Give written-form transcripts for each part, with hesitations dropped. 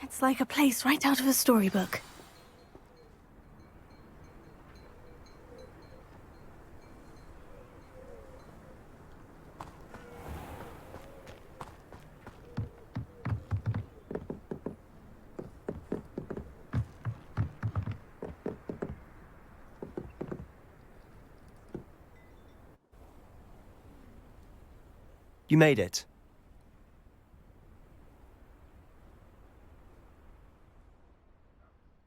It's like a place right out of a storybook. You made it.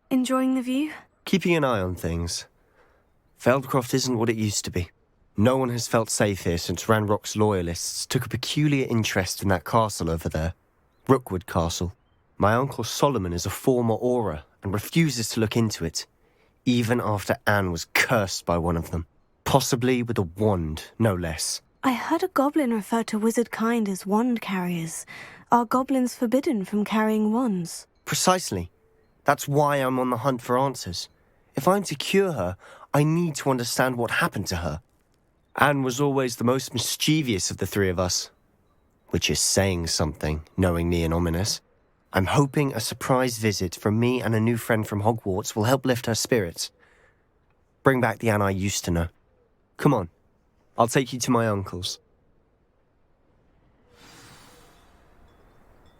Enjoying the view? Keeping an eye on things. Feldcroft isn't what it used to be. No one has felt safe here since Ranrock's loyalists took a peculiar interest in that castle over there. Rookwood Castle. My uncle Solomon is a former Auror and refuses to look into it, even after Anne was cursed by one of them. Possibly with a wand, no less. I heard a goblin refer to wizard kind as wand carriers. Are goblins forbidden from carrying wands? Precisely. That's why I'm on the hunt for answers. If I'm to cure her, I need to understand what happened to her. Anne was always the most mischievous of the three of us. Which is saying something, knowingly and ominous. I'm hoping a surprise visit from me and a new friend from Hogwarts will help lift her spirits. Bring back the Anne I used to know. Come on. I'll take you to my uncle's.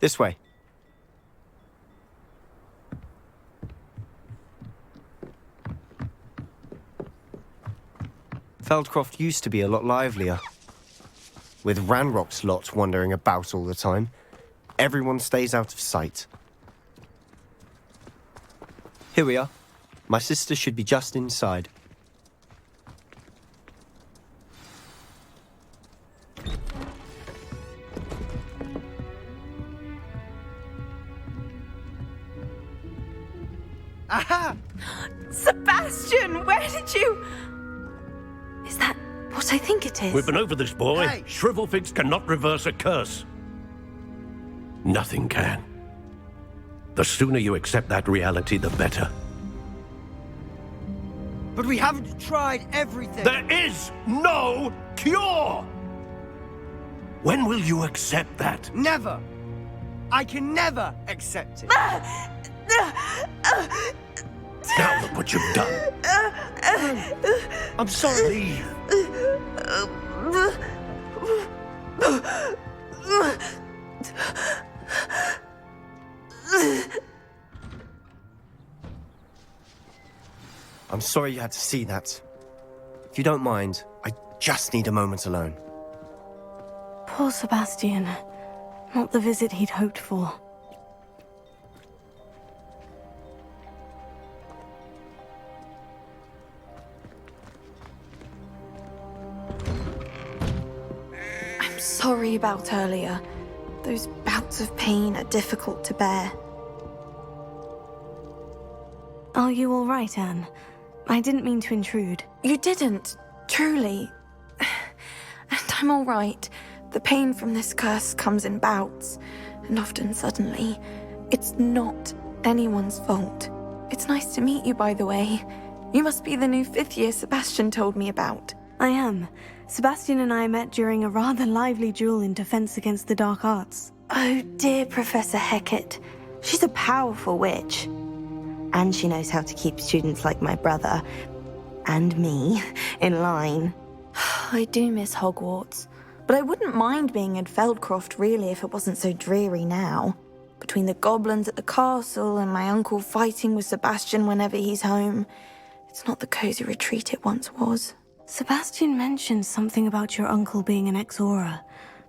This way. Feldcroft used to be a lot livelier. With Ranrock's lot wandering about all the time, everyone stays out of sight. Here we are. My sister should be just inside. Aha! Sebastian, where did you... Is that what I think it is? We've been over this, boy. Hey. Shrivelfigs cannot reverse a curse. Nothing can. The sooner you accept that reality, the better. But we haven't tried everything. There is no cure! When will you accept that? Never. I can never accept it. Now look what you've done. I'm sorry. Leave. I'm sorry you had to see that. If you don't mind, I just need a moment alone. Poor Sebastian. Not the visit he'd hoped for. I'm sorry about earlier. Those bouts of pain are difficult to bear. Are you all right, Anne? I didn't mean to intrude. You didn't, truly. And I'm all right. The pain from this curse comes in bouts, and often suddenly. It's not anyone's fault. It's nice to meet you, by the way. You must be the new 5th year Sebastian told me about. I am. Sebastian and I met during a rather lively duel in defense against the dark arts. Oh dear, Professor Hecat. She's a powerful witch. And she knows how to keep students like my brother, and me, in line. I do miss Hogwarts, but I wouldn't mind being in Feldcroft really if it wasn't so dreary now. Between the goblins at the castle and my uncle fighting with Sebastian whenever he's home, it's not the cozy retreat it once was. Sebastian mentioned something about your uncle being an ex-Auror,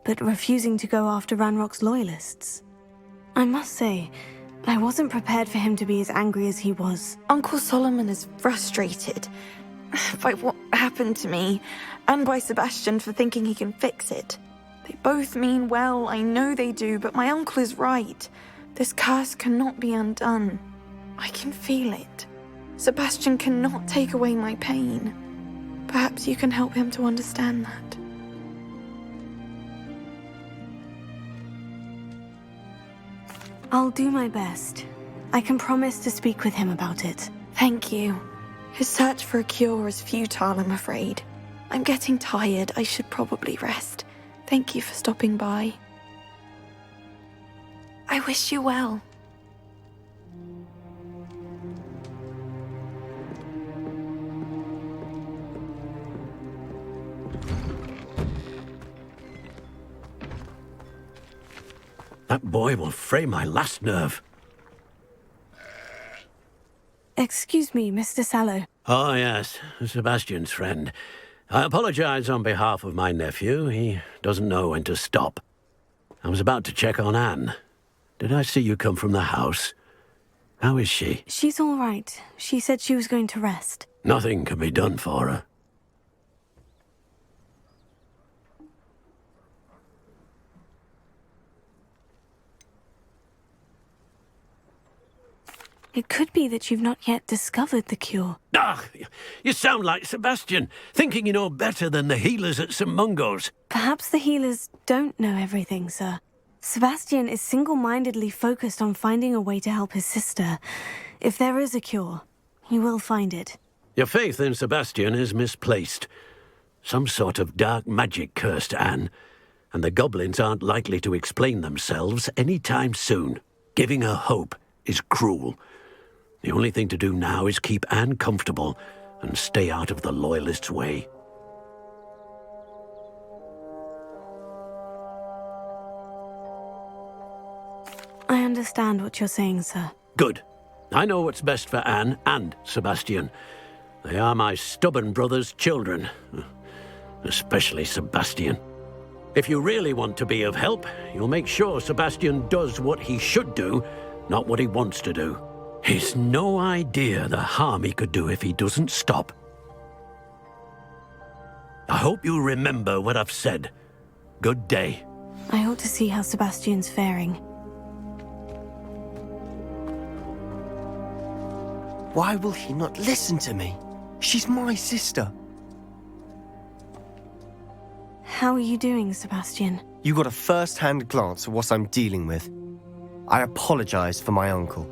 but refusing to go after Ranrock's loyalists. I must say, I wasn't prepared for him to be as angry as he was. Uncle Solomon is frustrated by what happened to me, and by Sebastian for thinking he can fix it. They both mean well, I know they do, but my uncle is right. This curse cannot be undone. I can feel it. Sebastian cannot take away my pain. Perhaps you can help him to understand that. I'll do my best. I can promise to speak with him about it. Thank you. His search for a cure is futile, I'm afraid. I'm getting tired. I should probably rest. Thank you for stopping by. I wish you well. That boy will fray my last nerve. Excuse me, Mr. Sallow. Oh, yes, Sebastian's friend. I apologize on behalf of my nephew. He doesn't know when to stop. I was about to check on Anne. Did I see you come from the house? How is she? She's all right. She said she was going to rest. Nothing can be done for her. It could be that you've not yet discovered the cure. Ah, you sound like Sebastian, thinking you know better than the healers at St. Mungo's. Perhaps the healers don't know everything, sir. Sebastian is single-mindedly focused on finding a way to help his sister. If there is a cure, he will find it. Your faith in Sebastian is misplaced. Some sort of dark magic cursed Anne, and the goblins aren't likely to explain themselves any time soon. Giving her hope is cruel. The only thing to do now is keep Anne comfortable and stay out of the Loyalists' way. I understand what you're saying, sir. Good. I know what's best for Anne and Sebastian. They are my stubborn brother's children. Especially Sebastian. If you really want to be of help, you'll make sure Sebastian does what he should do, not what he wants to do. He's no idea the harm he could do if he doesn't stop. I hope you remember what I've said. Good day. I ought to see how Sebastian's faring. Why will he not listen to me? She's my sister. How are you doing, Sebastian? You got a first-hand glance at what I'm dealing with. I apologize for my uncle.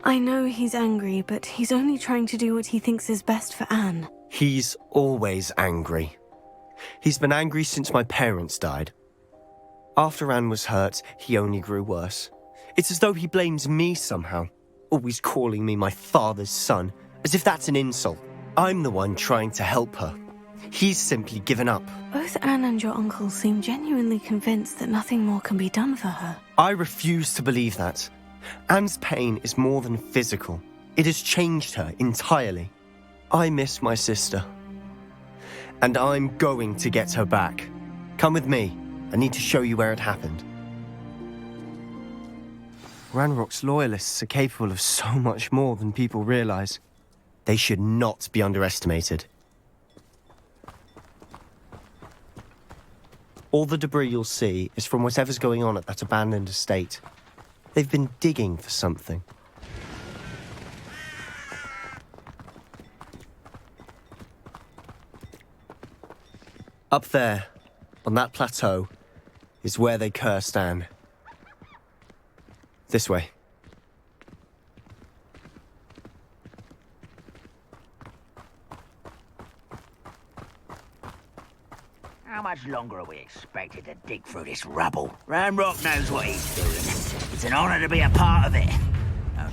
I know he's angry, but he's only trying to do what he thinks is best for Anne. He's always angry. He's been angry since my parents died. After Anne was hurt, he only grew worse. It's as though he blames me somehow, always calling me my father's son, as if that's an insult. I'm the one trying to help her. He's simply given up. Both Anne and your uncle seem genuinely convinced that nothing more can be done for her. I refuse to believe that. Anne's pain is more than physical. It has changed her entirely. I miss my sister. And I'm going to get her back. Come with me. I need to show you where it happened. Ranrock's Loyalists are capable of so much more than people realize. They should not be underestimated. All the debris you'll see is from whatever's going on at that abandoned estate. They've been digging for something. Up there, on that plateau, is where they cursed Anne. This way. How much longer are we expected to dig through this rubble? Ranrock knows what he's doing. It's an honor to be a part of it. I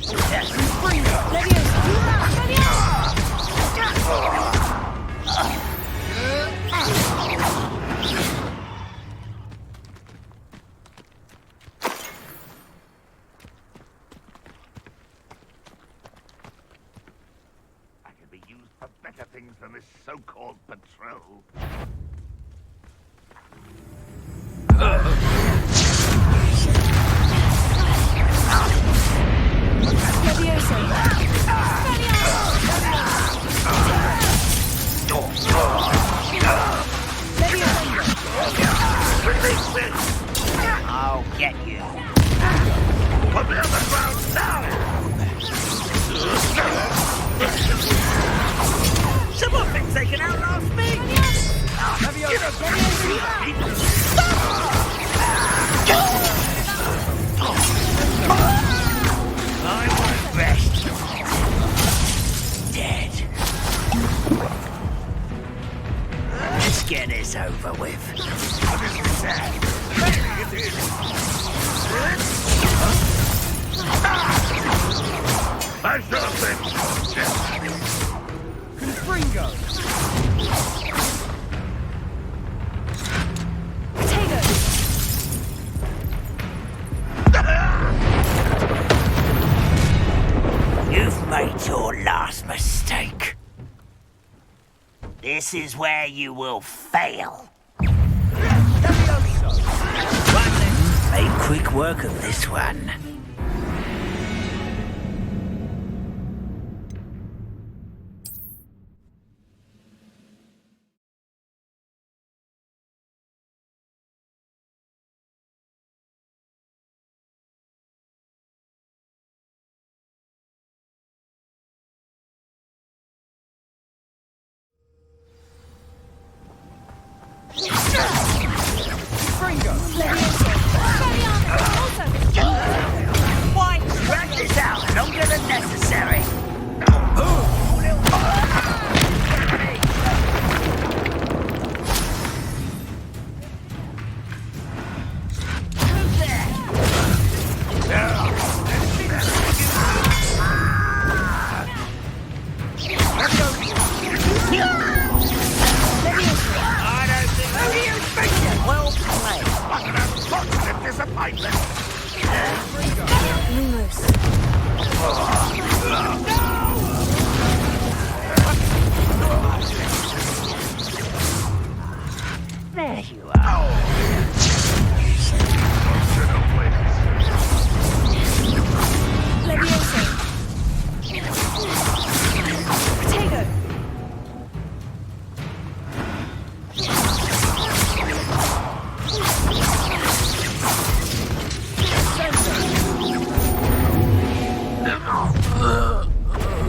could be used for better things than this so-called patrol. I'll get you. Put me on the ground now! Someone been taken out last week. I want rest. Dead. Let's get this over with. I should have been. Confringo! You've made your last mistake. This is where you will fail. Make quick work of this one. Drag this out longer than necessary. Well played. What an unfortunate disappointment. There you are.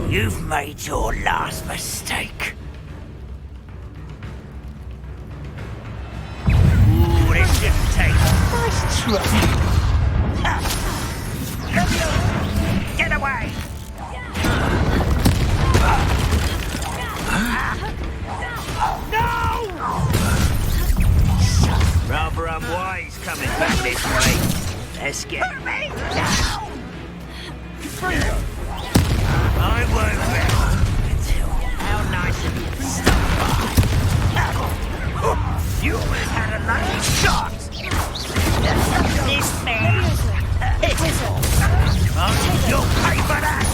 You've made your last mistake. Ooh, this didn't take. Nice try. Get away! No! Rather unwise coming back this way. Let's get me down. I won't rest until how nice of you to stop by. You had a lucky shot. This man is all. You'll pay for that.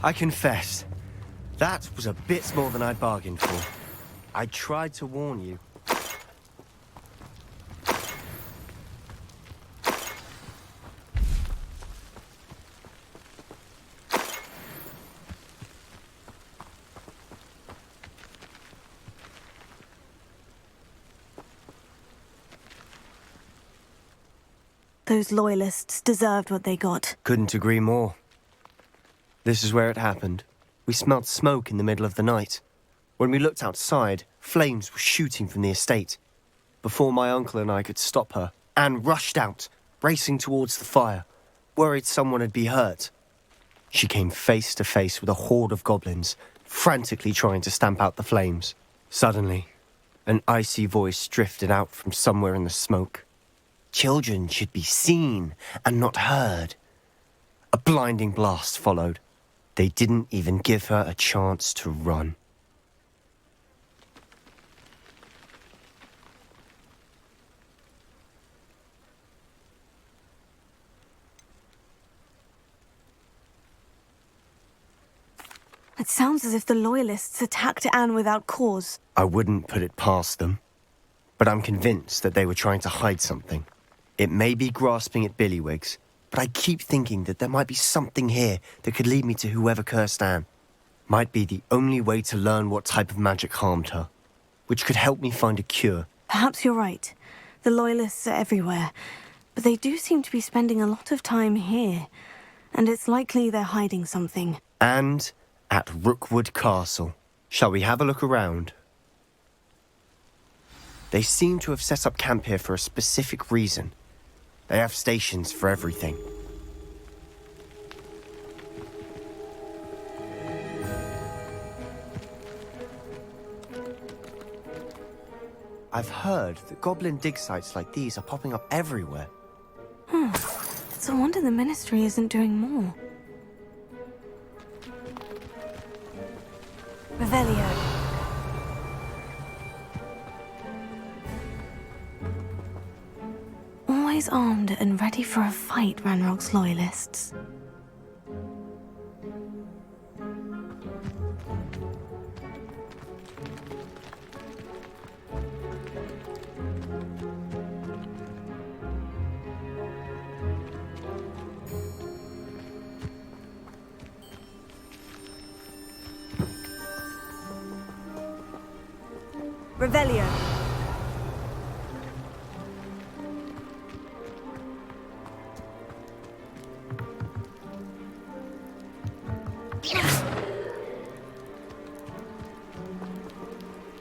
I confess, that was a bit more than I'd bargained for. I tried to warn you. Those loyalists deserved what they got. Couldn't agree more. This is where it happened. We smelled smoke in the middle of the night. When we looked outside, flames were shooting from the estate. Before my uncle and I could stop her, Anne rushed out, racing towards the fire, worried someone had been hurt. She came face to face with a horde of goblins, frantically trying to stamp out the flames. Suddenly, an icy voice drifted out from somewhere in the smoke. Children should be seen and not heard. A blinding blast followed. They didn't even give her a chance to run. It sounds as if the Loyalists attacked Anne without cause. I wouldn't put it past them, but I'm convinced that they were trying to hide something. It may be grasping at Billywigs, but I keep thinking that there might be something here that could lead me to whoever cursed Anne. Might be the only way to learn what type of magic harmed her, which could help me find a cure. Perhaps you're right. The Loyalists are everywhere, but they do seem to be spending a lot of time here. and it's likely they're hiding something. And at Rookwood Castle. Shall we have a look around? They seem to have set up camp here for a specific reason. They have stations for everything. I've heard that goblin dig sites like these are popping up everywhere. It's a wonder the Ministry isn't doing more. Revelio. Always armed and ready for a fight, Ranrock's loyalists. Revelio.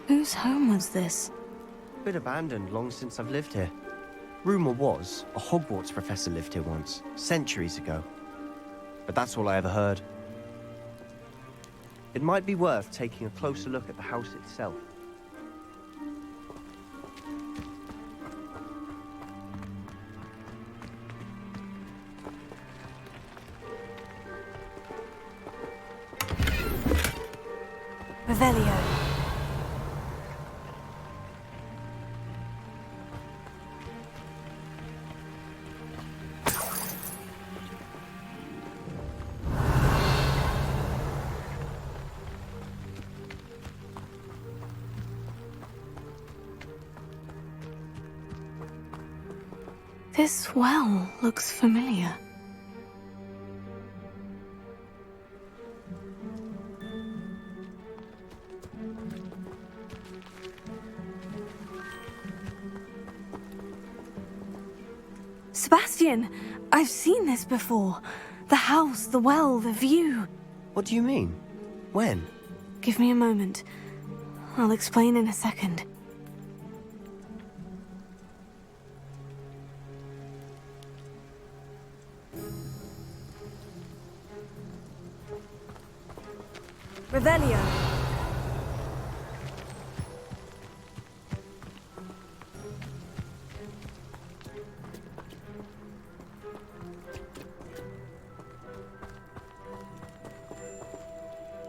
Whose home was this? Been abandoned long since I've lived here. Rumour was, a Hogwarts professor lived here once, centuries ago. But that's all I ever heard. It might be worth taking a closer look at the house itself. Revelio. This well looks familiar. Sebastian, I've seen this before. The house, the well, the view. What do you mean? When? Give me a moment. I'll explain in a second. Revelio.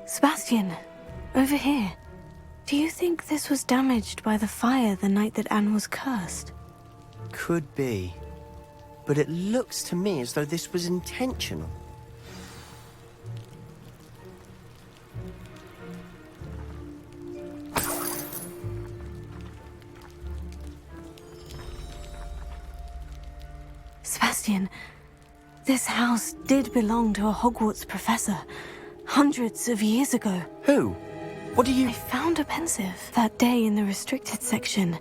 Sebastian, over here. Do you think this was damaged by the fire the night that Anne was cursed? Could be. But it looks to me as though this was intentional. Sebastian, this house did belong to a Hogwarts professor, hundreds of years ago. Who? What do you... I found a pensive that day in the restricted section,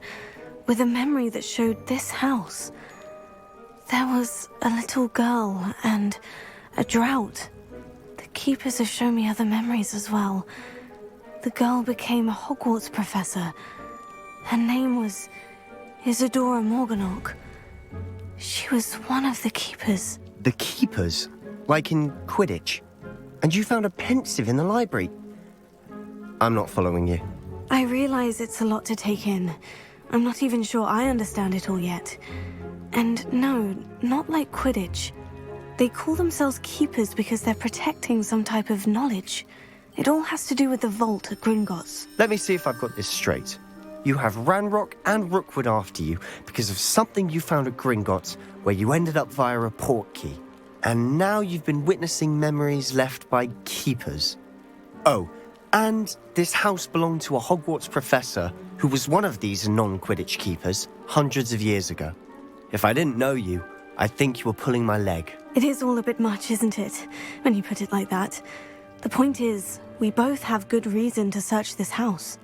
with a memory that showed this house. There was a little girl and a drought. The keepers have shown me other memories as well. The girl became a Hogwarts professor. Her name was Isadora Morganach. She was one of the keepers. The keepers? Like in Quidditch? And you found a pensive in the library? I'm not following you. I realize it's a lot to take in. I'm not even sure I understand it all yet. And no, not like Quidditch. They call themselves keepers because they're protecting some type of knowledge. It all has to do with the vault at Gringotts. Let me see if I've got this straight. You have Ranrock and Rookwood after you because of something you found at Gringotts where you ended up via a portkey. And now you've been witnessing memories left by keepers. Oh, and this house belonged to a Hogwarts professor who was one of these non-Quidditch keepers hundreds of years ago. If I didn't know you, I'd think you were pulling my leg. It is all a bit much, isn't it, when you put it like that? The point is, we both have good reason to search this house.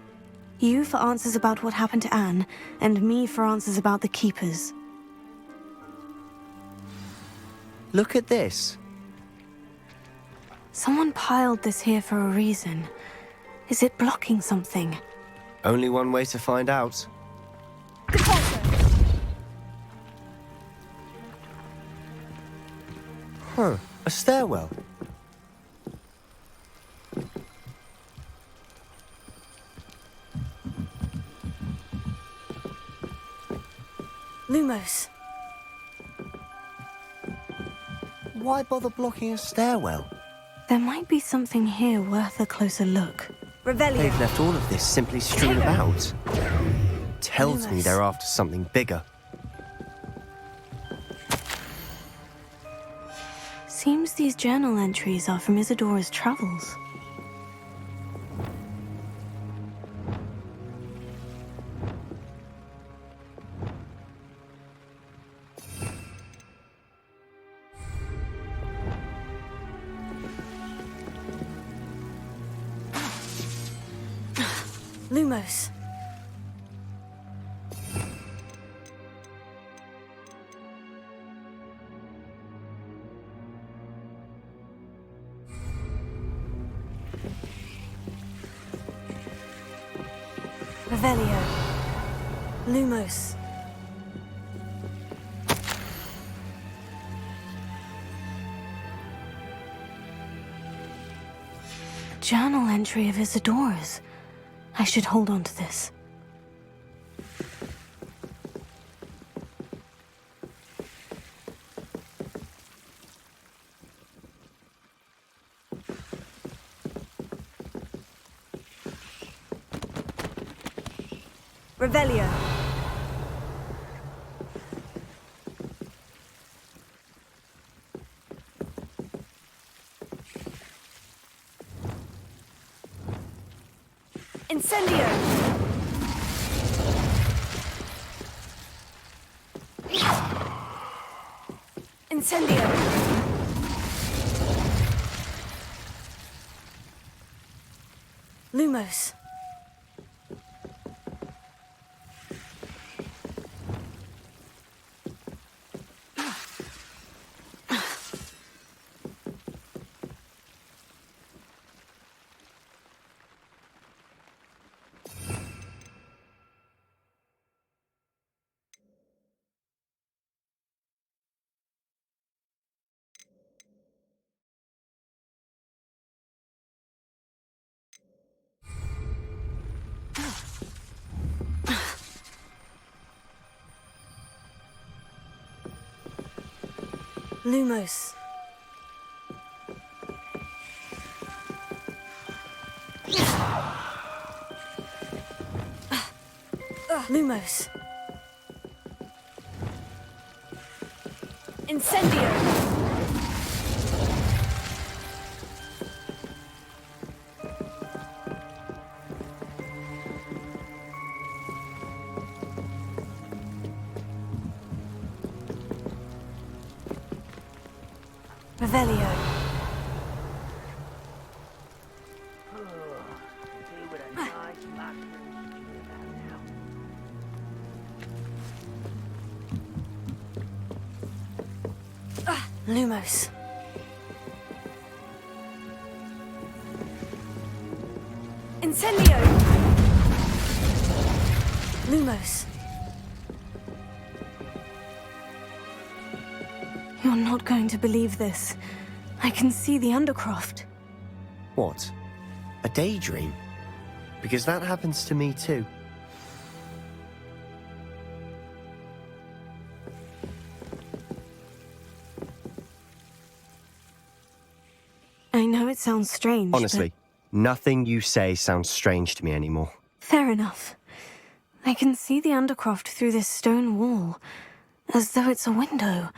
You for answers about what happened to Anne, and me for answers about the keepers. Look at this. Someone piled this here for a reason. Is it blocking something? Only one way to find out. Huh, a stairwell. Lumos. Why bother blocking a stairwell? There might be something here worth a closer look. Revelio. They've left all of this simply strewn about. Tells me they're after something bigger. Seems these journal entries are from Isadora's travels. Lumos. Revelio. Lumos. A journal entry of Isadora's. I should hold on to this. Revelio. Incendio. Incendio. Lumos. Lumos. Lumos. Incendio. Revelio. Lumos. Incendio. Lumos. You're not going to believe this. I can see the Undercroft. What? A daydream? Because that happens to me too. I know it sounds strange, Honestly, nothing you say sounds strange to me anymore. Fair enough. I can see the Undercroft through this stone wall, as though it's a window.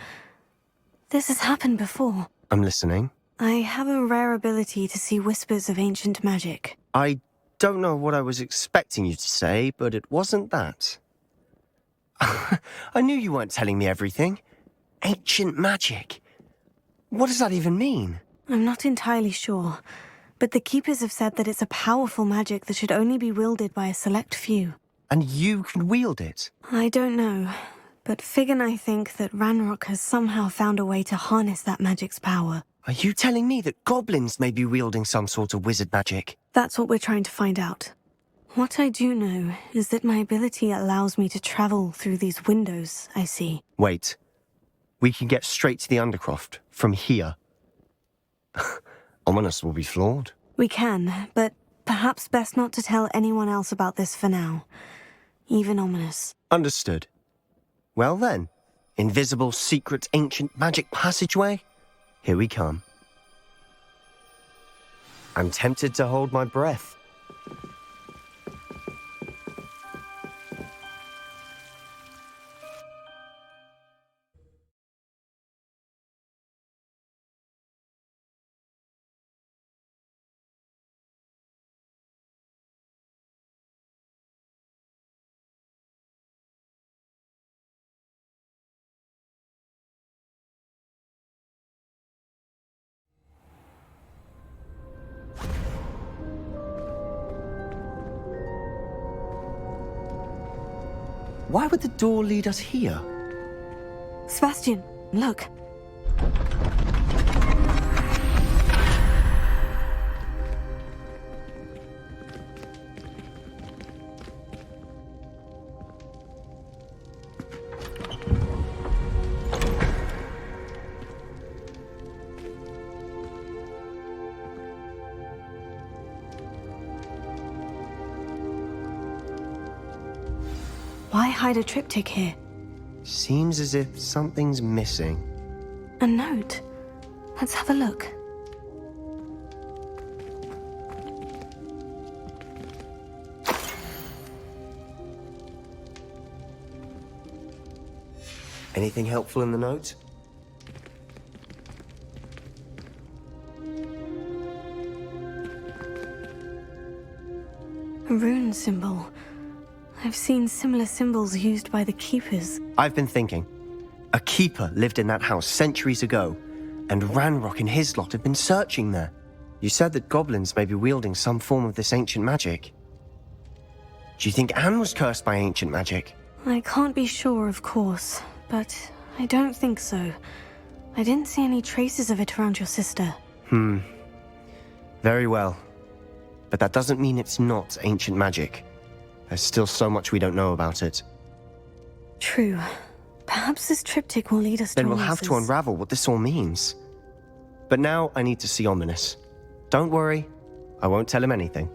This has happened before. I'm listening. I have a rare ability to see whispers of ancient magic. I don't know what I was expecting you to say, but it wasn't that. I knew you weren't telling me everything. Ancient magic. What does that even mean? I'm not entirely sure, but the Keepers have said that it's a powerful magic that should only be wielded by a select few. And you can wield it? I don't know, but Fig and I think that Ranrock has somehow found a way to harness that magic's power. Are you telling me that goblins may be wielding some sort of wizard magic? That's what we're trying to find out. What I do know is that my ability allows me to travel through these windows I see. Wait. We can get straight to the Undercroft from here. Ominous will be flawed. We can, but perhaps best not to tell anyone else about this for now. Even Ominous. Understood. Well then, invisible, secret, ancient magic passageway? Here we come. I'm tempted to hold my breath. Why would the door lead us here? Sebastian, look. Why hide a triptych here? Seems as if something's missing. A note. Let's have a look. Anything helpful in the note? A rune symbol. I've seen similar symbols used by the Keepers. I've been thinking. A keeper lived in that house centuries ago, and Ranrock and his lot have been searching there. You said that goblins may be wielding some form of this ancient magic. Do you think Anne was cursed by ancient magic? I can't be sure, of course, but I don't think so. I didn't see any traces of it around your sister. Very well. But that doesn't mean it's not ancient magic. There's still so much we don't know about it. True. Perhaps this triptych will lead us to Then we'll have to answers. unravel what this all means. But now I need to see Ominous. Don't worry, I won't tell him anything.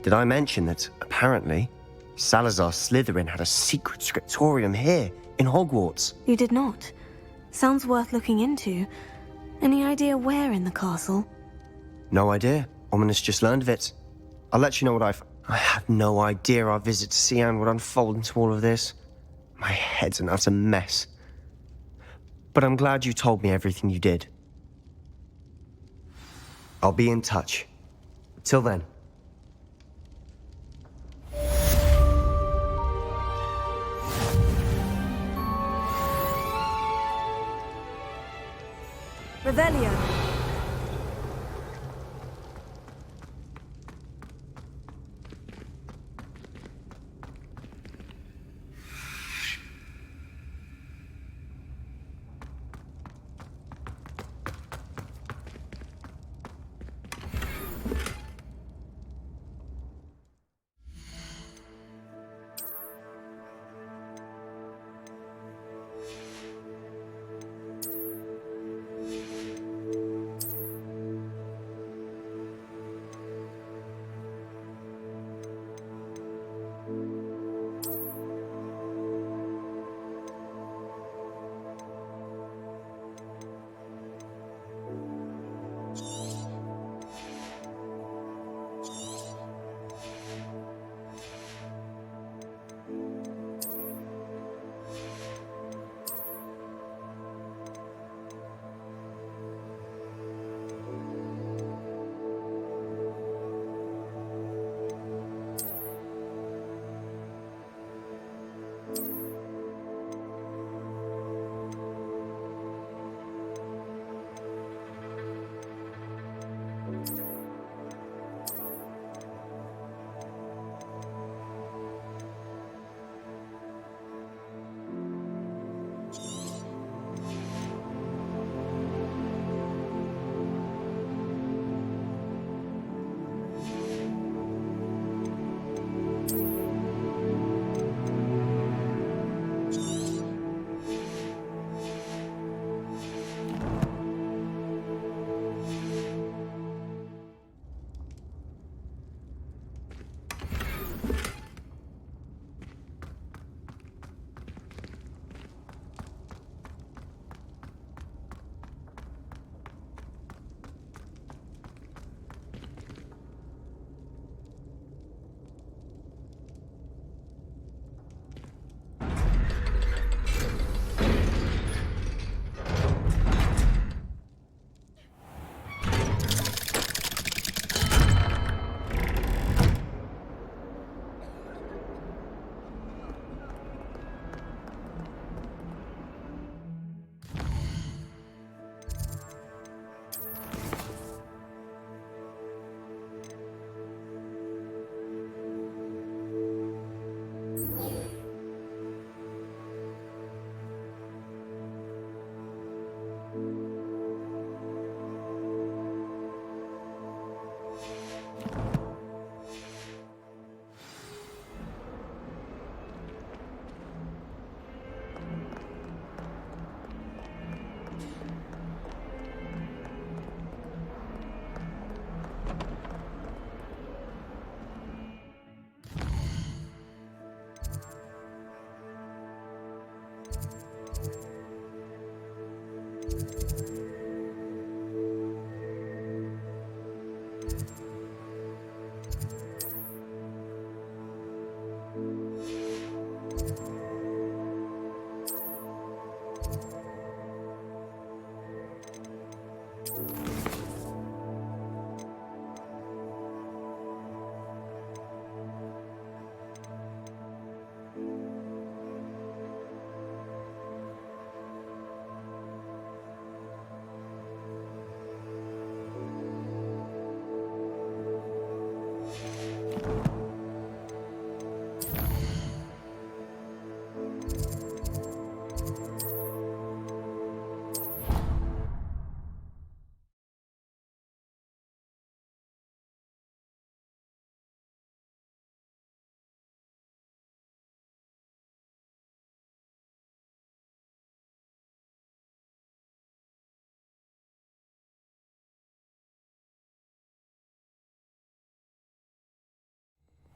Did I mention that, apparently, Salazar Slytherin had a secret scriptorium here, in Hogwarts? You did not. Sounds worth looking into. Any idea where in the castle? No idea. Ominous just learned of it. I'll let you know what I had no idea our visit to see Anne would unfold into all of this. My head's an utter mess. But I'm glad you told me everything you did. I'll be in touch. Till then. Revelio.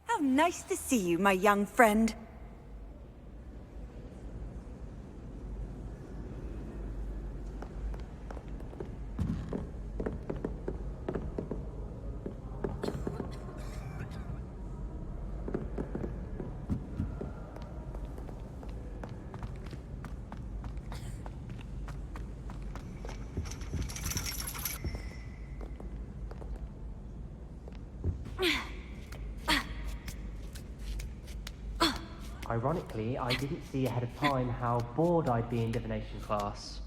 How nice to see you, my young friend. Ironically, I didn't see ahead of time how bored I'd be in divination class.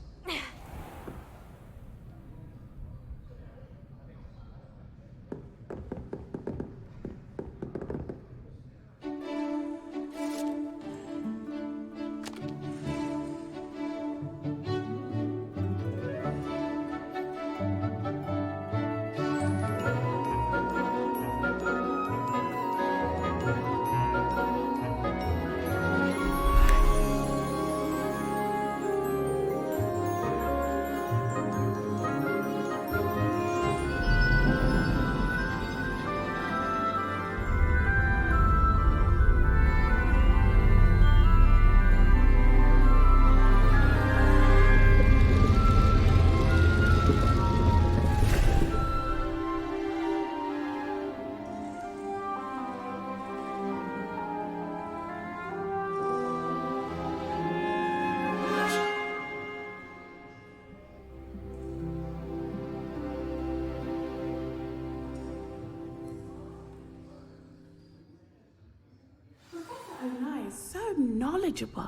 So nice, so knowledgeable.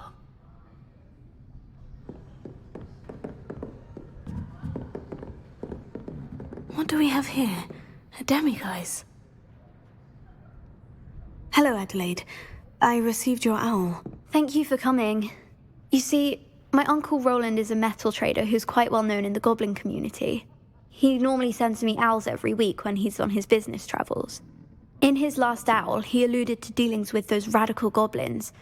What do we have here? A demiguise. Hello, Adelaide. I received your owl. Thank you for coming. You see, my uncle Roland is a metal trader who's quite well known in the goblin community. He normally sends me owls every week when he's on his business travels. In his last owl, he alluded to dealings with those radical goblins,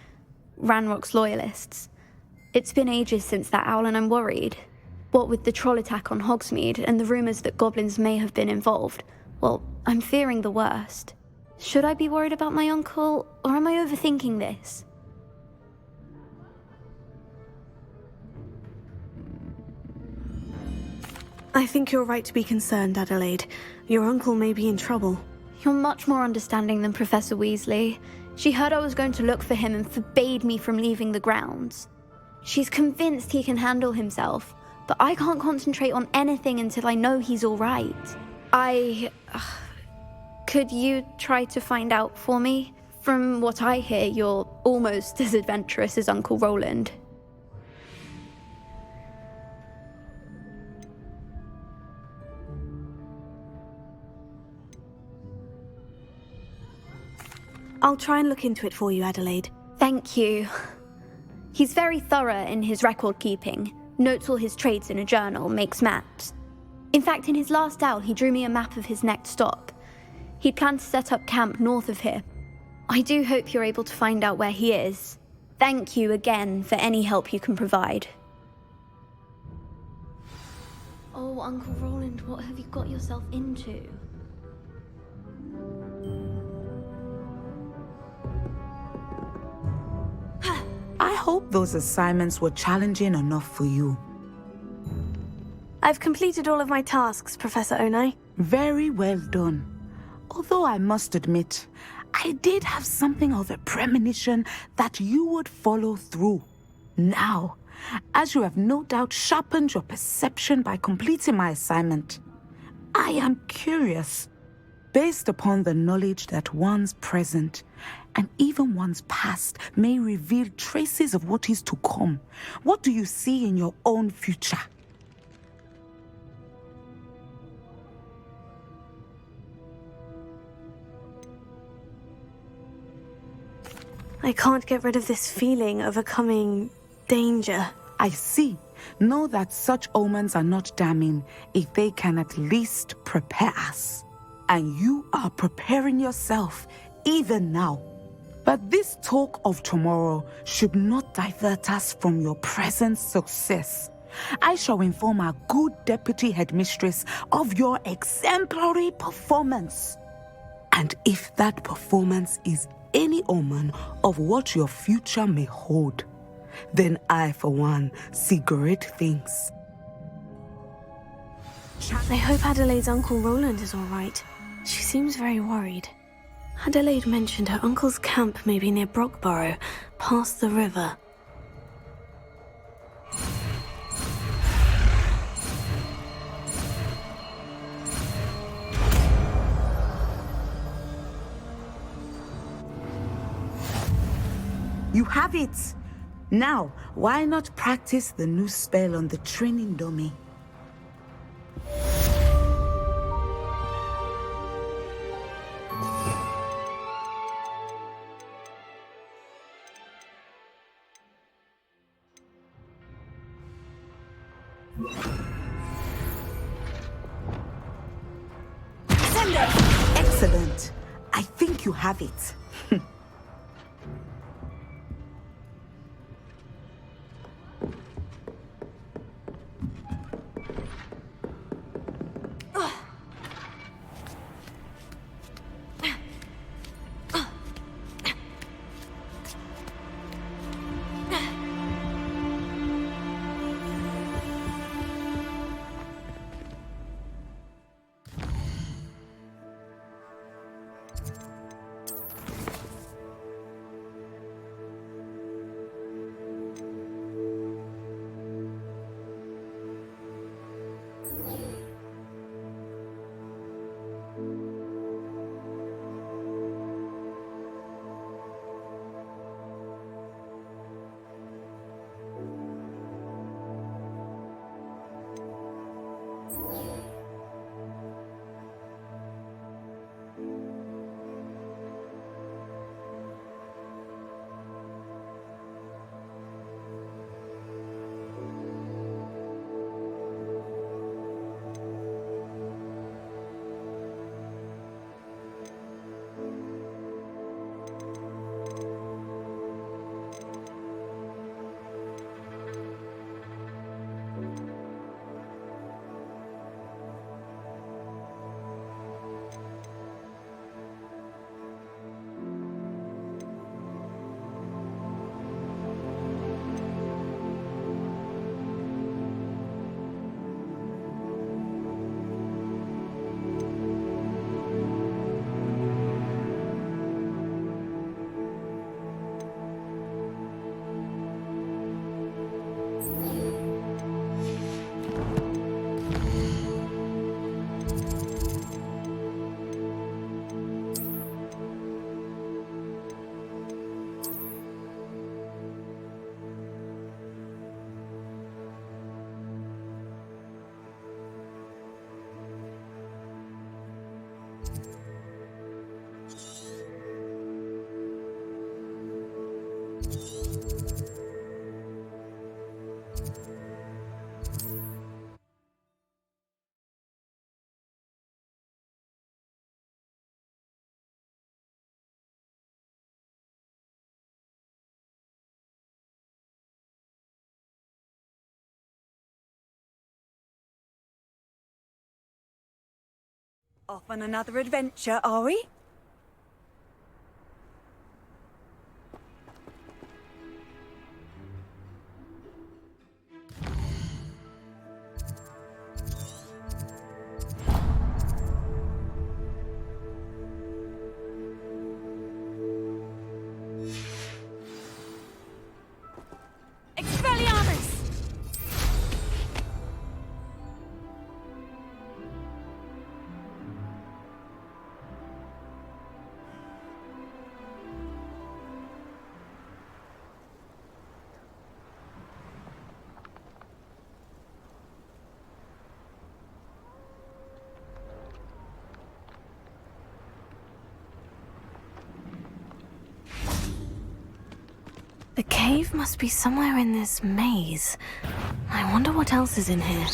Ranrock's loyalists. It's been ages since that owl and I'm worried. What with the troll attack on Hogsmeade and the rumours that goblins may have been involved, well, I'm fearing the worst. Should I be worried about my uncle, or am I overthinking this? I think you're right to be concerned, Adelaide. Your uncle may be in trouble. You're much more understanding than Professor Weasley. She heard I was going to look for him and forbade me from leaving the grounds. She's convinced he can handle himself, but I can't concentrate on anything until I know he's all right. Could you try to find out for me? From what I hear, you're almost as adventurous as Uncle Roland. I'll try and look into it for you, Adelaide. Thank you. He's very thorough in his record keeping, notes all his trades in a journal, makes maps. In fact, in his last owl, he drew me a map of his next stop. He planned to set up camp north of here. I do hope you're able to find out where he is. Thank you again for any help you can provide. Oh, Uncle Roland, what have you got yourself into? I hope those assignments were challenging enough for you. I've completed all of my tasks, Professor Onai. Very well done. Although I must admit, I did have something of a premonition that you would follow through. Now, as you have no doubt sharpened your perception by completing my assignment, I am curious, based upon the knowledge that one's present and even one's past may reveal traces of what is to come. What do you see in your own future? I can't get rid of this feeling of a coming danger. I see. Know that such omens are not damning if they can at least prepare us. And you are preparing yourself even now. But this talk of tomorrow should not divert us from your present success. I shall inform our good deputy headmistress of your exemplary performance. And if that performance is any omen of what your future may hold, then I, for one, see great things. I hope Adelaide's Uncle Roland is all right. She seems very worried. Adelaide mentioned her uncle's camp may be near Brockborough, past the river. You have it! Now, why not practice the new spell on the training dummy? Excellent. I think you have it. Off on another adventure, are we? The cave must be somewhere in this maze. I wonder what else is in here.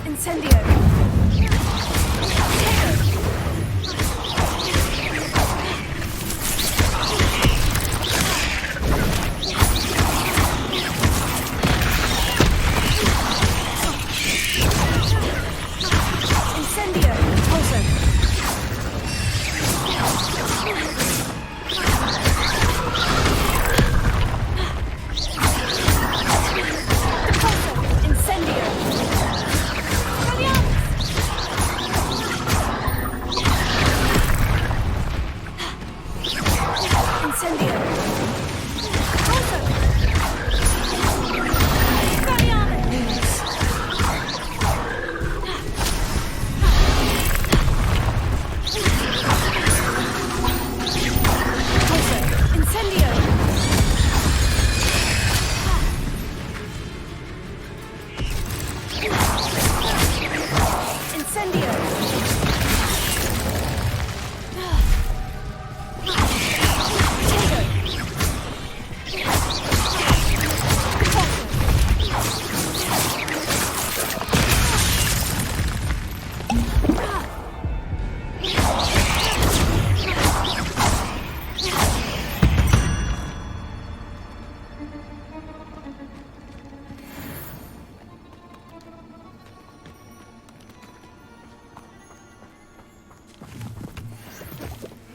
Incendio!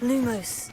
Lumos.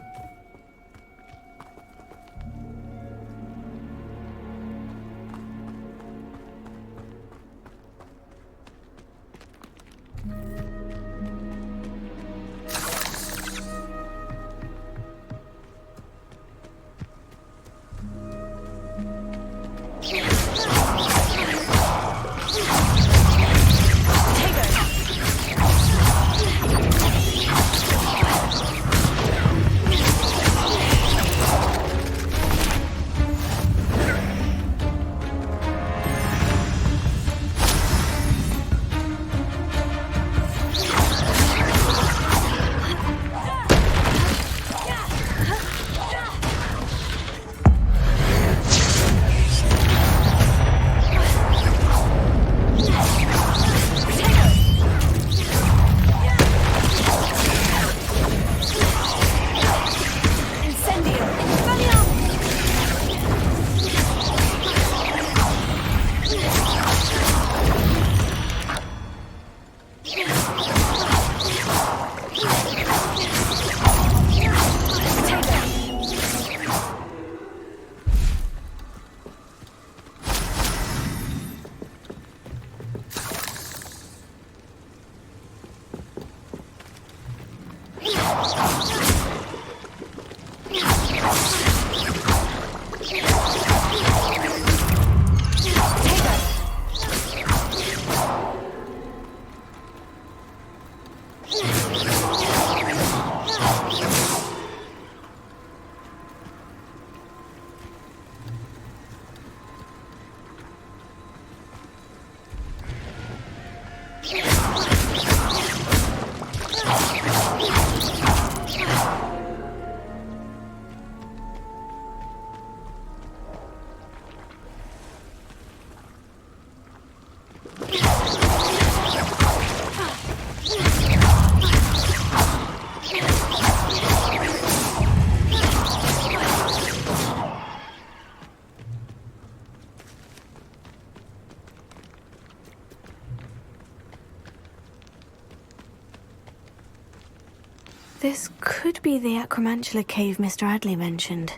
This could be the Acromantula cave Mr. Adley mentioned.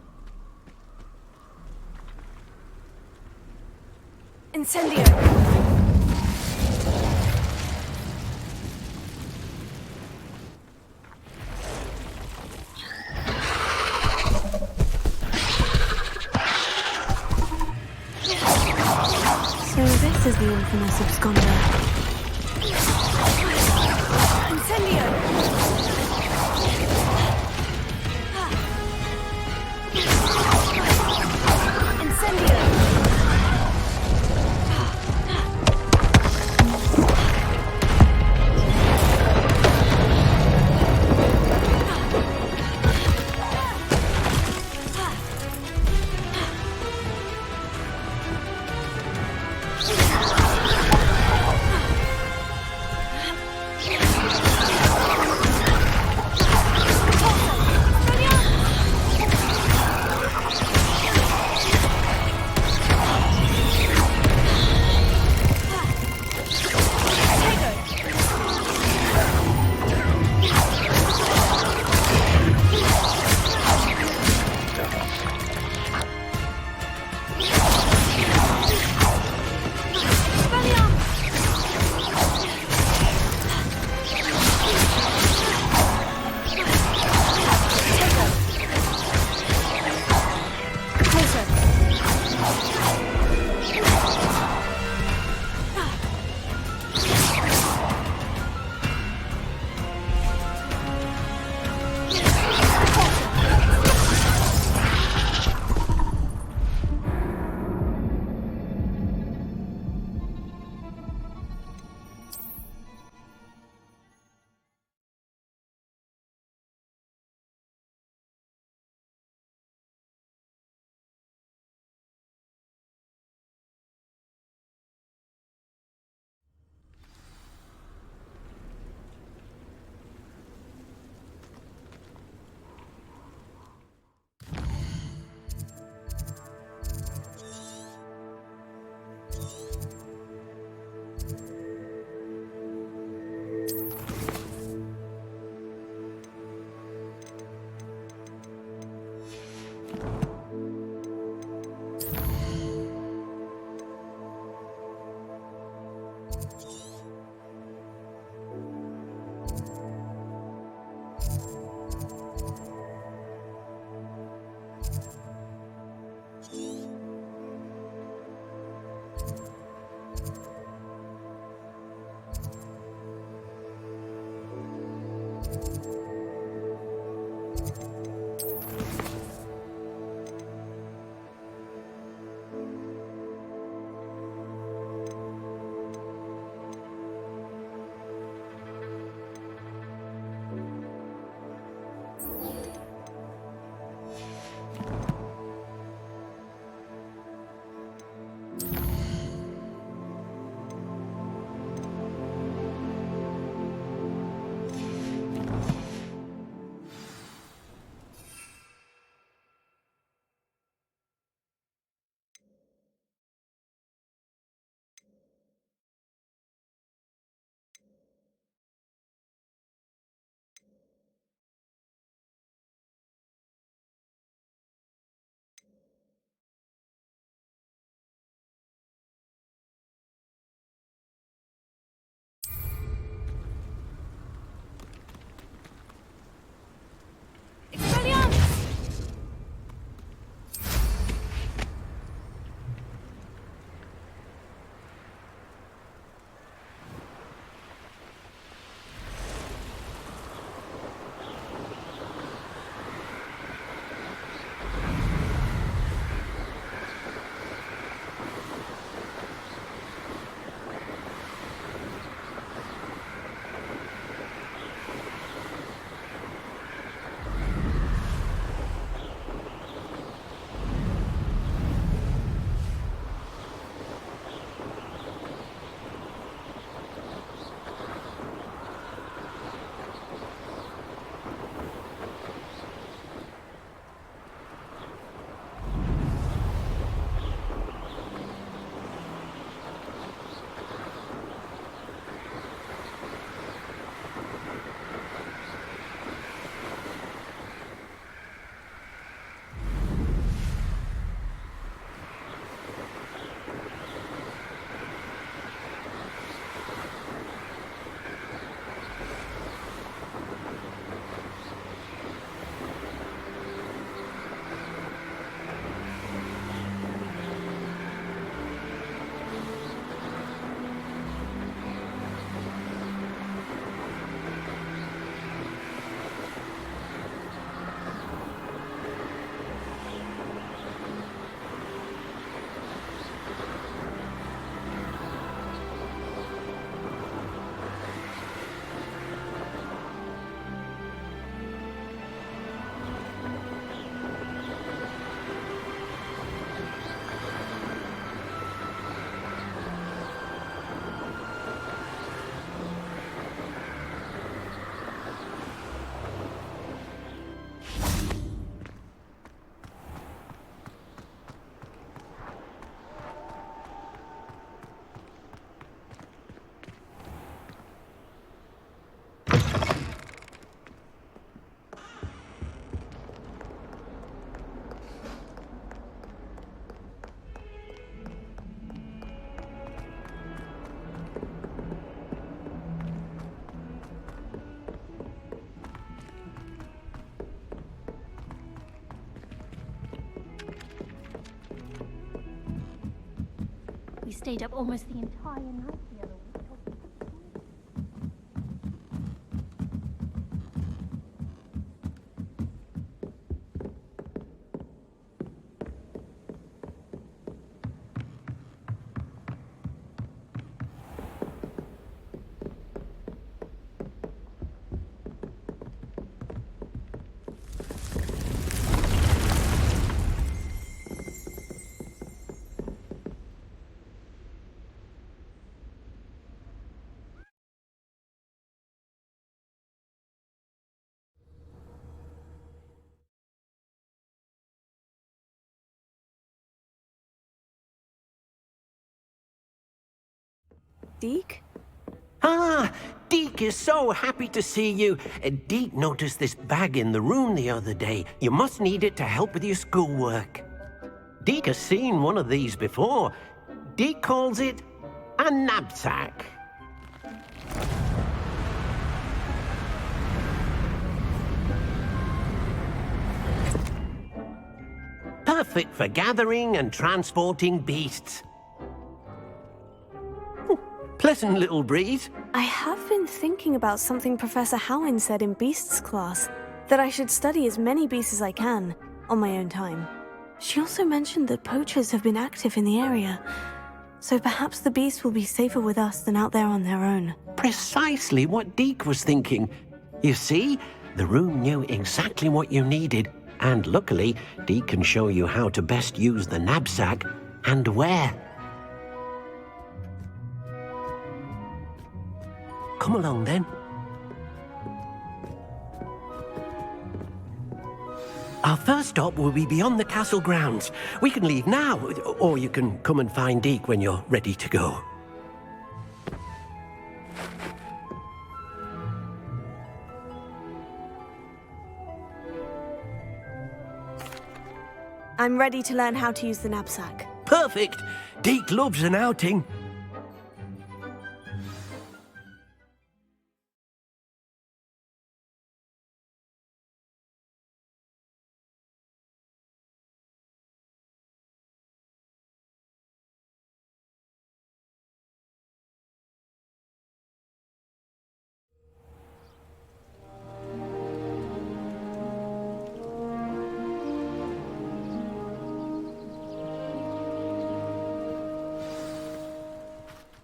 Incendio! So this is the infamous absconder. Incendio! Incendio! We stayed up almost the entire night the other week. Deke? Ah, Deke is so happy to see you. Deke noticed this bag in the room the other day. You must need it to help with your schoolwork. Deke has seen one of these before. Deke calls it a knapsack. Perfect for gathering and transporting beasts. pleasant little breeze. I have been thinking about something Professor Howin said in Beasts class, that I should study as many beasts as I can, on my own time. She also mentioned that poachers have been active in the area, so perhaps the beasts will be safer with us than out there on their own. Precisely what Deke was thinking. You see, the room knew exactly what you needed, and luckily, Deke can show you how to best use the knapsack and where. Come along then. Our first stop will be beyond the castle grounds. We can leave now, or you can come and find Deke when you're ready to go. I'm ready to learn how to use the knapsack. Perfect! Deke loves an outing.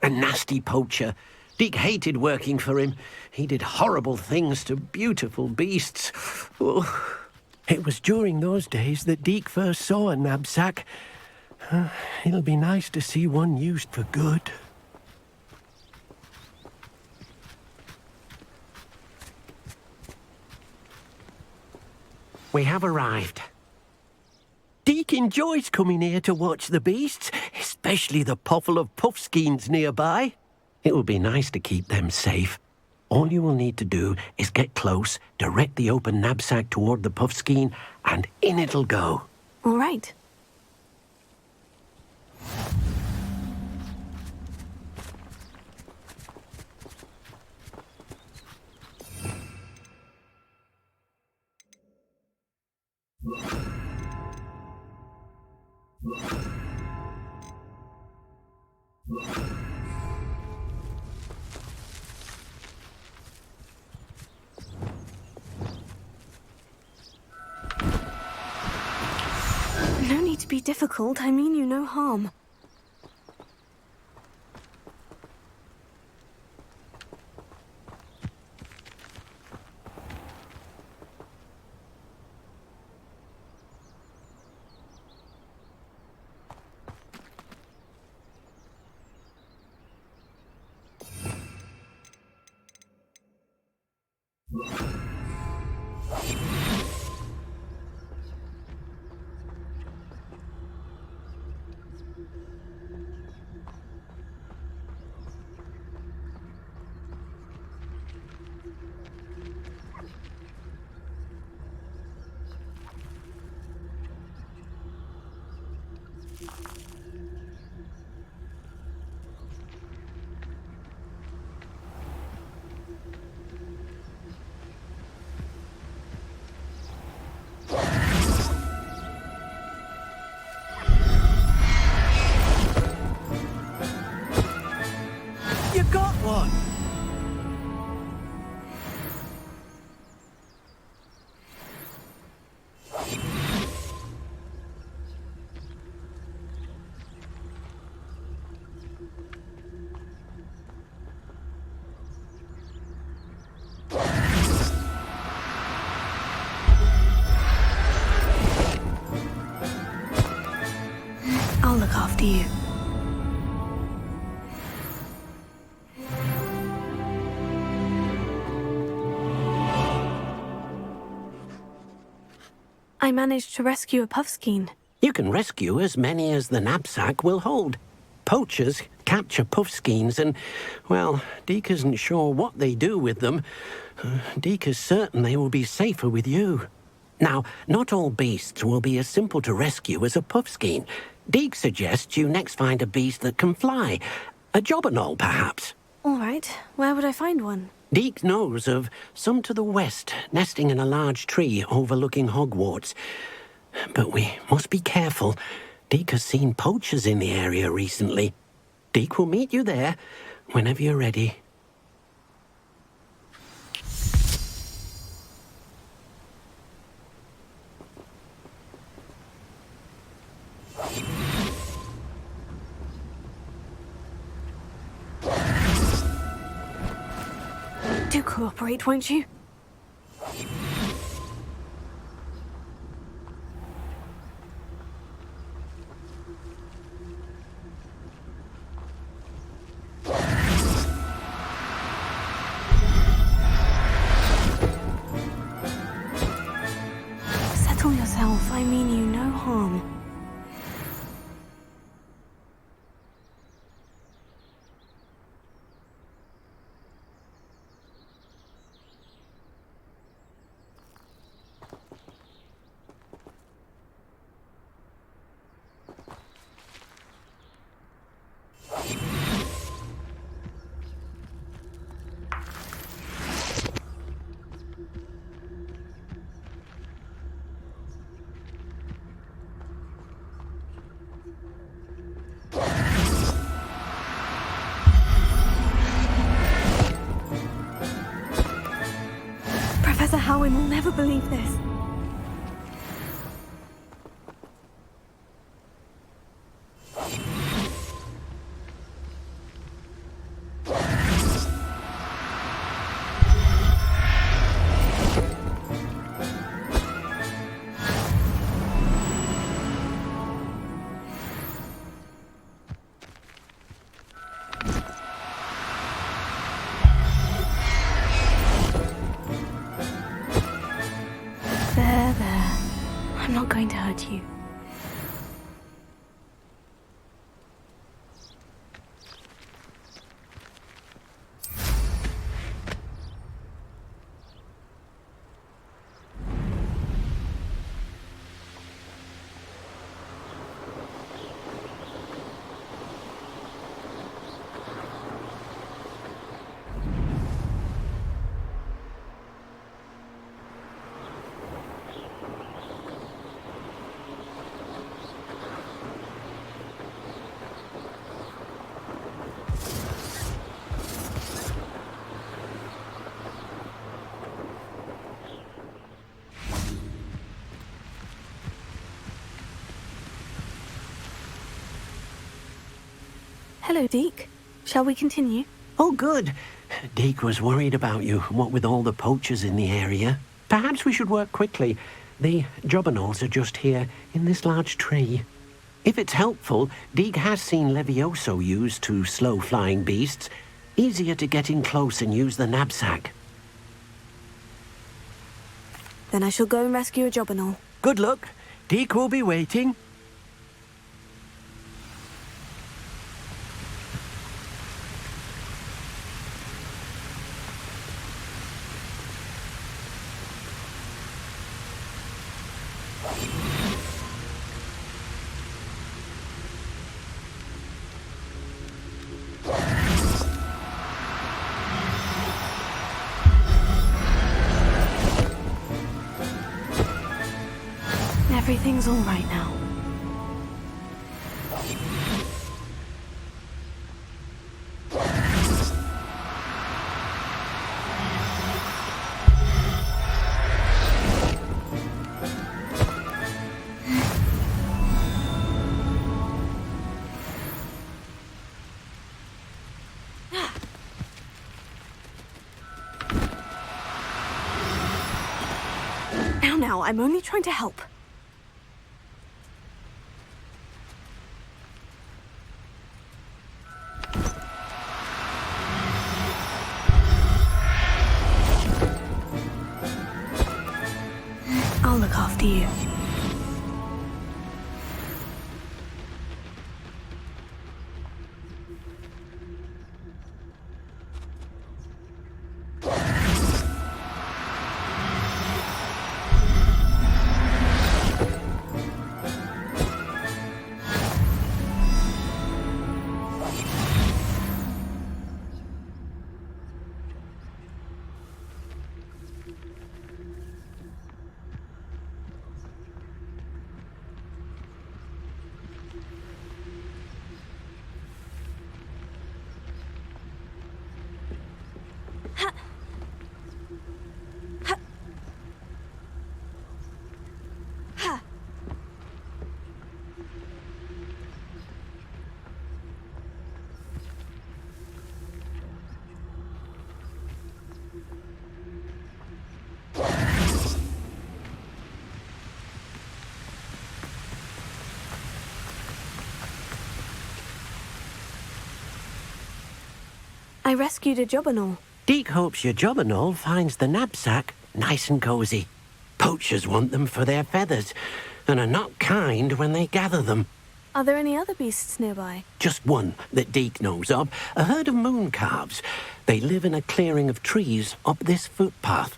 A nasty poacher. Deke hated working for him. He did horrible things to beautiful beasts. Oh. It was during those days that Deke first saw a knapsack. It'll be nice to see one used for good. We have arrived. Deke enjoys coming here to watch the beasts, especially the puffle of puffskeins nearby. It will be nice to keep them safe. All you will need to do is get close, direct the open knapsack toward the puffskein, and in it'll go. All right. No need to be difficult. I mean you no harm. You got one! I'll look after you. I managed to rescue a puffskein. You can rescue as many as the knapsack will hold. Poachers capture puffskeins and, well, Deke isn't sure what they do with them. Deke is certain they will be safer with you. Now, not all beasts will be as simple to rescue as a puffskein. Deke suggests you next find a beast that can fly. A jobberknoll, perhaps. All right. Where would I find one? Deke knows of some to the west, nesting in a large tree overlooking Hogwarts. But we must be careful. Deke has seen poachers in the area recently. Deke will meet you there. Whenever you're ready. Do cooperate, won't you? Settle yourself. I mean you no harm. Professor Howin will never believe this. There. I'm not going to hurt you. Hello, Deke. Shall we continue? Oh, good. Deke was worried about you, what with all the poachers in the area. Perhaps we should work quickly. The jobberknolls are just here, in this large tree. If it's helpful, Deke has seen Levioso used to slow flying beasts. Easier to get in close and use the knapsack. Then I shall go and rescue a jobberknoll. Good luck. Deke will be waiting. Everything's all right now. Now, I'm only trying to help. I'll look after you. I rescued a jobberknoll. Deke hopes your jobberknoll finds the knapsack nice and cozy. Poachers want them for their feathers, and are not kind when they gather them. Are there any other beasts nearby? Just one that Deke knows of, a herd of moon calves. They live in a clearing of trees up this footpath.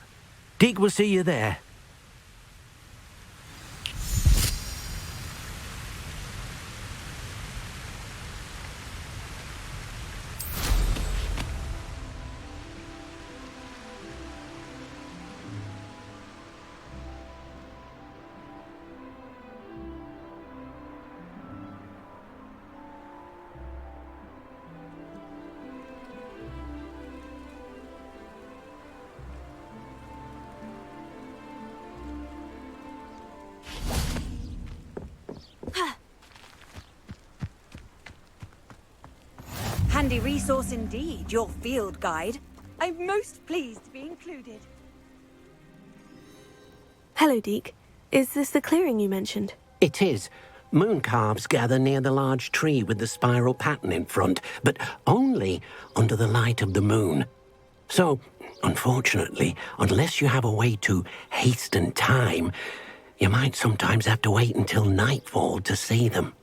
Deke will see you there. Handy resource indeed, your field guide. I'm most pleased to be included. Hello, Deke. Is this the clearing you mentioned? It is. Moon calves gather near the large tree with the spiral pattern in front, but only under the light of the moon. So, unfortunately, unless you have a way to hasten time, you might sometimes have to wait until nightfall to see them.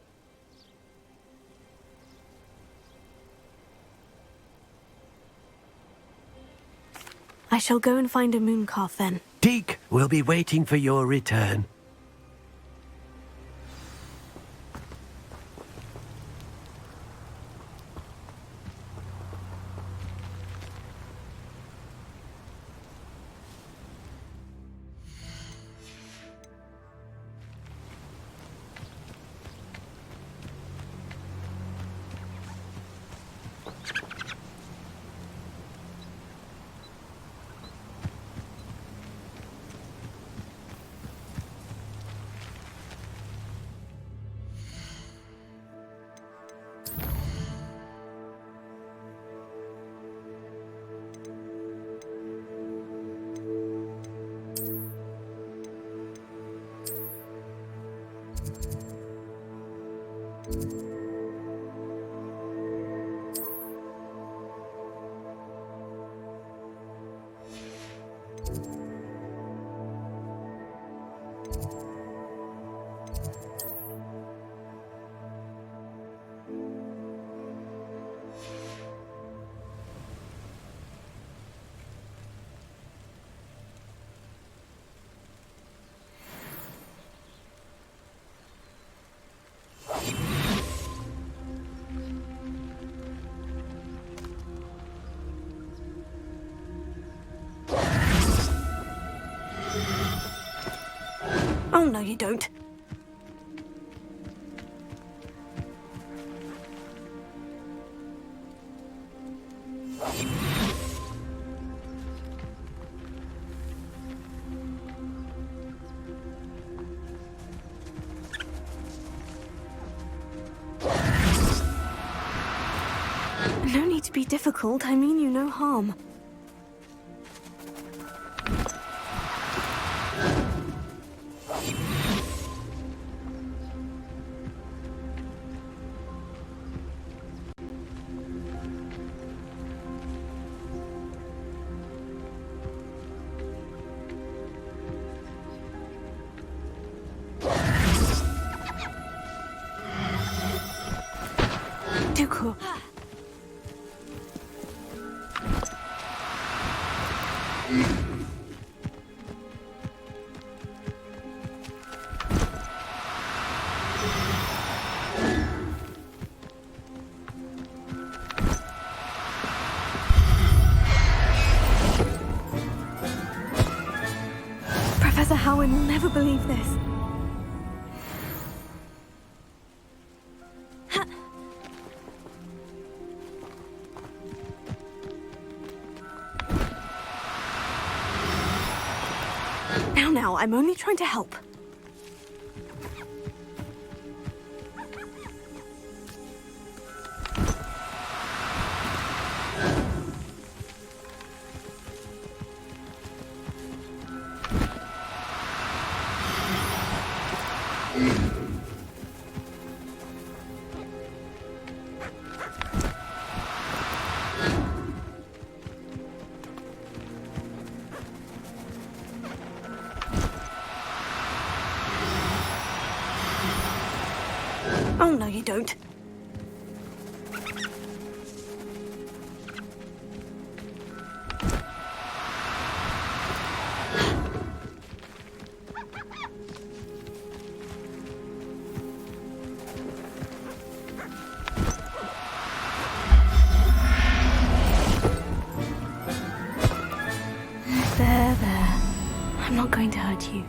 I shall go and find a moon calf then. Deke will be waiting for your return. Oh, no, you don't. No need to be difficult. I mean you no harm. Dooku. Professor Howin will never believe this. Now, I'm only trying to help. Oh, no, you don't. There. I'm not going to hurt you.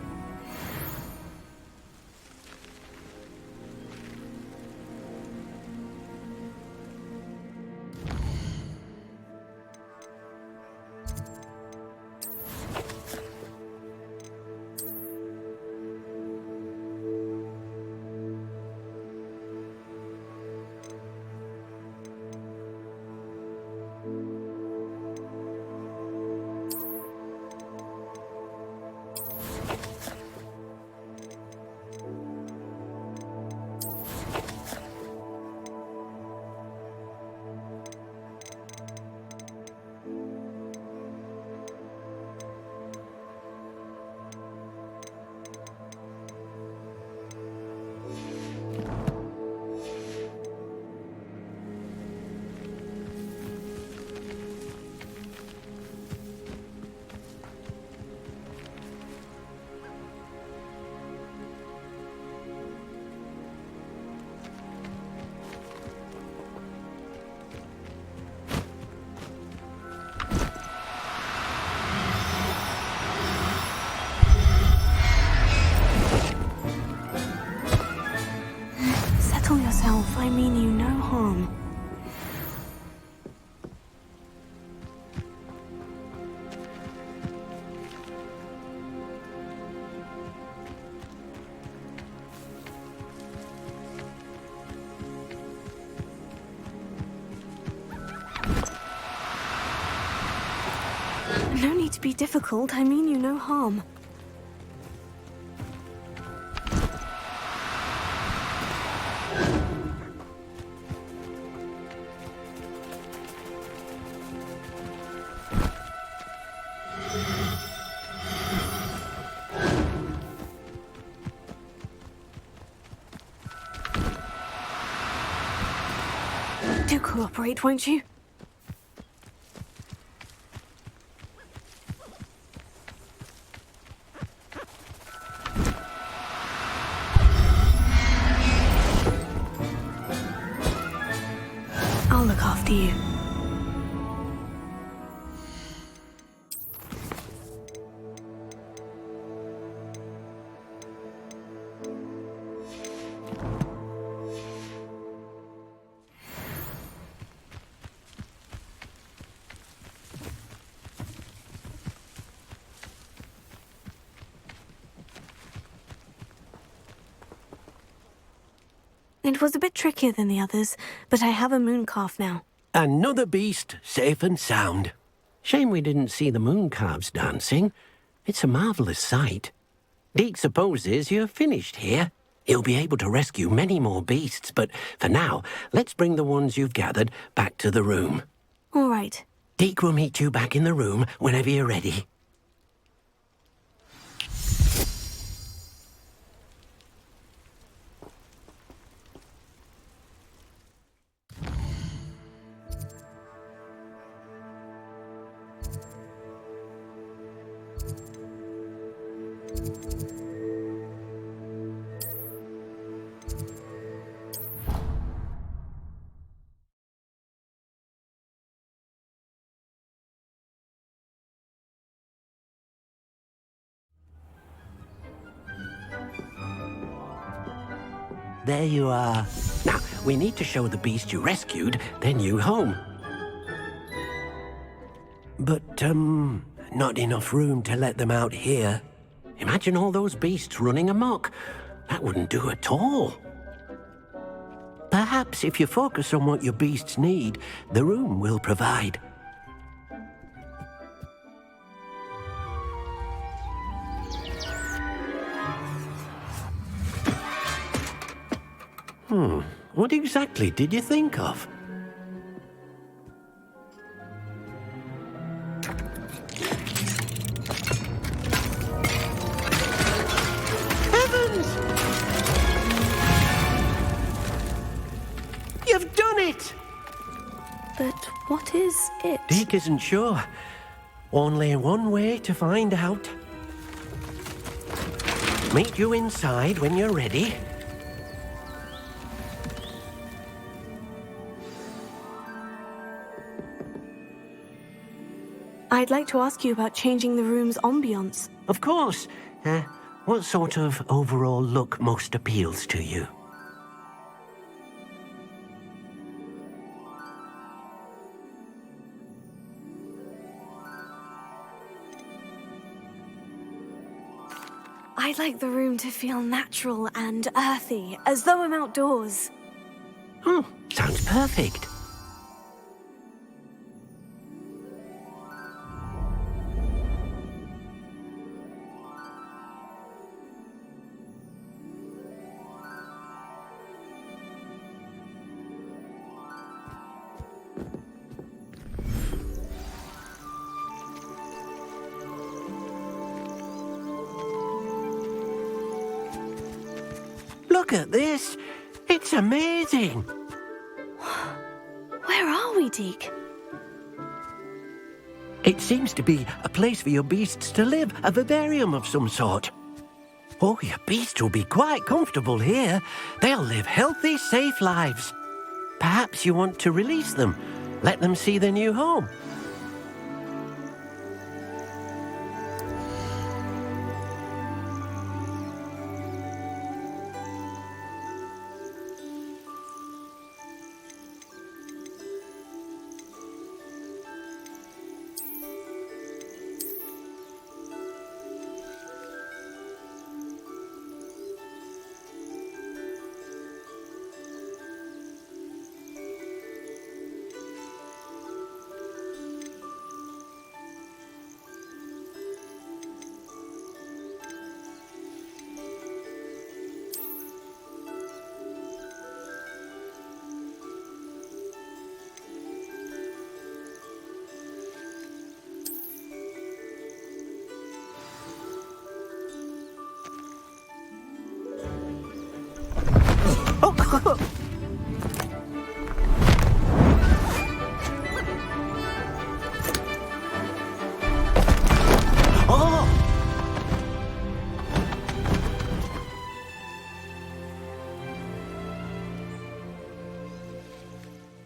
Settle yourself. I mean you no harm. No need to be difficult. I mean you no harm. Do cooperate, won't you? I'll look after you. It was a bit trickier than the others, but I have a moon calf now. Another beast, safe and sound. Shame we didn't see the moon calves dancing. It's a marvellous sight. Deke supposes you're finished here. He'll be able to rescue many more beasts, but for now, let's bring the ones you've gathered back to the room. All right. Deke will meet you back in the room whenever you're ready. There you are. Now, we need to show the beast you rescued their new home. But, not enough room to let them out here. Imagine all those beasts running amok. That wouldn't do at all. Perhaps if you focus on what your beasts need, the room will provide. What exactly did you think of? it? Deke isn't sure. Only one way to find out. Meet you inside when you're ready. I'd like to ask you about changing the room's ambiance. Of course. What sort of overall look most appeals to you? I'd like the room to feel natural and earthy, as though I'm outdoors. Oh, sounds perfect. Look at this. It's amazing. Where are we, Deke? It seems to be a place for your beasts to live, a vivarium of some sort. Oh, your beasts will be quite comfortable here. They'll live healthy, safe lives. Perhaps you want to release them, let them see their new home.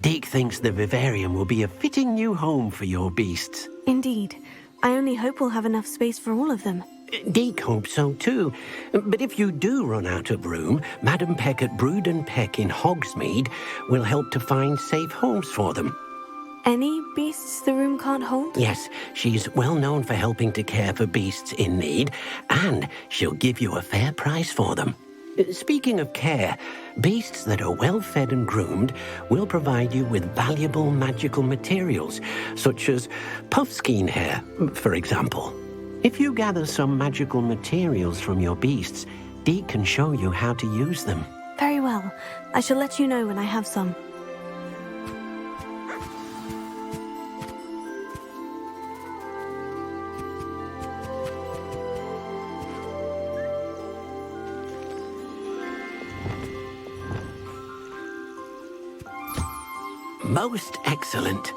Deke thinks the vivarium will be a fitting new home for your beasts. Indeed. I only hope we'll have enough space for all of them. Deke hopes so too. But if you do run out of room, Madam Peck at Brood and Peck in Hogsmeade will help to find safe homes for them. Any beasts the room can't hold? Yes, she's well known for helping to care for beasts in need, and she'll give you a fair price for them. Speaking of care, beasts that are well fed and groomed will provide you with valuable magical materials, such as puffskein hair, for example. If you gather some magical materials from your beasts, Deke can show you how to use them. Very well. I shall let you know when I have some. Most excellent.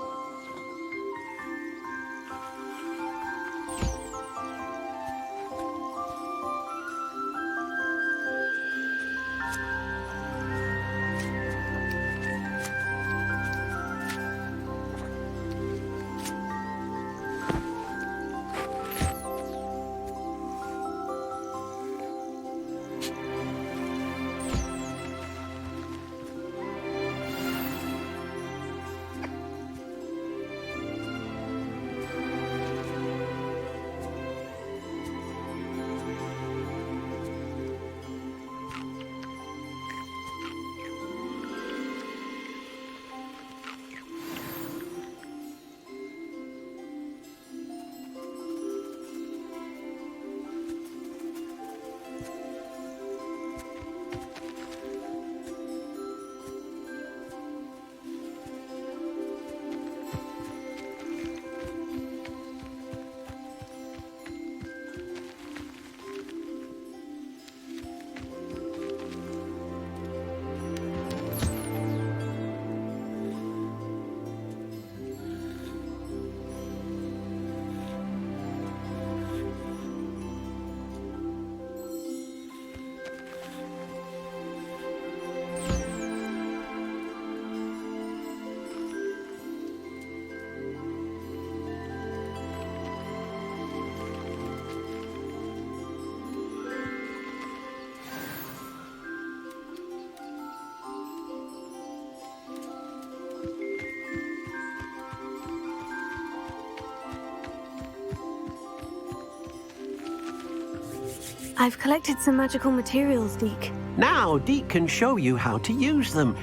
I've collected some magical materials, Deke. Now, Deke can show you how to use them.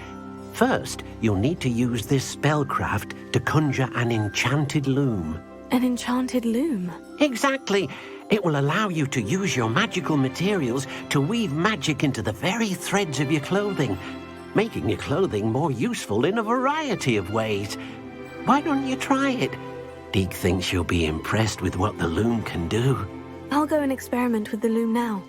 First, you'll need to use this spellcraft to conjure an enchanted loom. An enchanted loom? Exactly. It will allow you to use your magical materials to weave magic into the very threads of your clothing, making your clothing more useful in a variety of ways. Why don't you try it? Deke thinks you'll be impressed with what the loom can do. I'll go and experiment with the loom now.